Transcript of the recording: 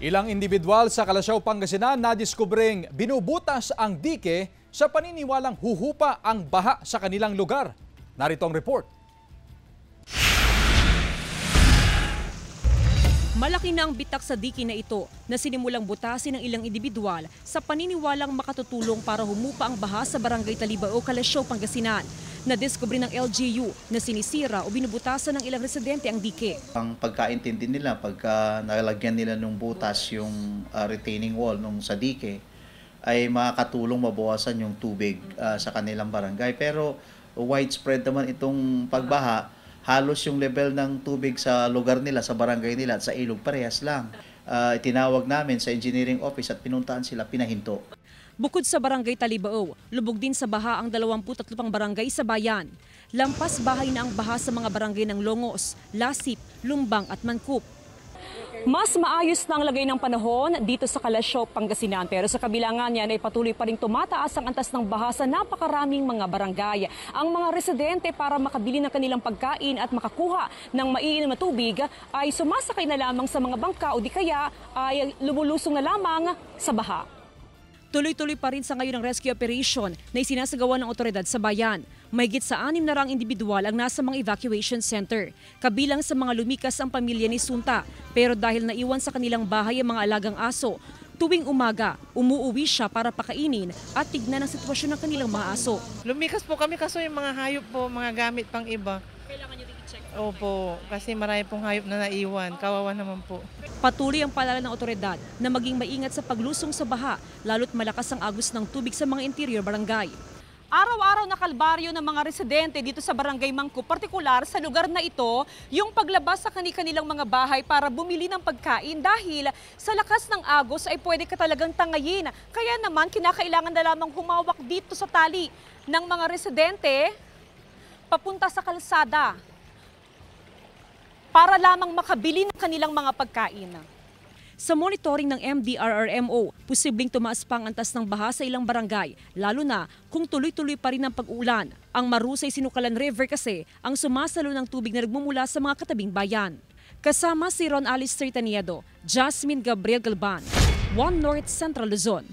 Ilang individual sa Calasiao, Pangasinan nadiskubring binubutas ang dike sa paniniwalang huhupa ang baha sa kanilang lugar. Narito ang report. Malaki na ang bitak sa dike na ito na sinimulang butasin ng ilang individual sa paniniwalang makatutulong para humupa ang baha sa Barangay Talibao, Calasiao, Pangasinan. Nadiskubre ng LGU na sinisira o binubutasan ng ilang residente ang dike. Ang pagkaintindi nila pagka nalagyan nila ng butas yung retaining wall nung sa dike ay makakatulong mabawasan yung tubig sa kanilang barangay. Pero widespread naman itong pagbaha, halos yung level ng tubig sa lugar nila, sa barangay nila at sa ilog parehas lang. Itinawag namin sa engineering office at pinuntahan sila, pinahinto. Bukod sa Barangay Talibao, lubog din sa baha ang 23 pang barangay sa bayan. Lampas bahay na ang baha sa mga barangay ng Longos, Lasip, Lumbang at Mancup. Mas maayos na ang lagay ng panahon dito sa Calasiao, Pangasinan. Pero sa kabilangan niyan ay patuloy pa rin tumataas ang antas ng baha sa napakaraming mga barangay. Ang mga residente para makabili ng kanilang pagkain at makakuha ng maiinom na tubig ay sumasakay na lamang sa mga bangka o di kaya ay lumulusong na lamang sa baha. Tuloy-tuloy pa rin sa ngayon ang rescue operation na isinasagawa ng otoridad sa bayan. Mahigit sa 6 na rang individual ang nasa mga evacuation center. Kabilang sa mga lumikas ang pamilya ni Sunta. Pero dahil naiwan sa kanilang bahay ang mga alagang aso, tuwing umaga, umuuwi siya para pakainin at tignan ang sitwasyon ng kanilang mga aso. Lumikas po kami kaso yung mga hayop po, mga gamit pang iba. Kailangan niyo i-check. Opo, kasi marami pong hayop na naiwan. Kawawa naman po. Patuloy ang paalala ng otoridad na maging maingat sa paglusong sa baha, lalo't malakas ang agos ng tubig sa mga interior barangay. Araw-araw na kalbaryo ng mga residente dito sa Barangay Mancup, partikular sa lugar na ito, yung paglabas sa kanilang mga bahay para bumili ng pagkain dahil sa lakas ng agos ay pwede ka talagang tangayin. Kaya naman kinakailangan na lamang humawak dito sa tali ng mga residente papunta sa kalsada para lamang makabili ng kanilang mga pagkain. Sa monitoring ng MDRRMO, posibleng tumaas pa ang antas ng baha sa ilang barangay, lalo na kung tuloy-tuloy pa rin ang pag-ulan. Ang Marusay Sinukalan River kasi ang sumasalo ng tubig na nagmumula sa mga katabing bayan. Kasama si Ron Alice Taniedo, Jasmine Gabriel Galban, One North Central Luzon.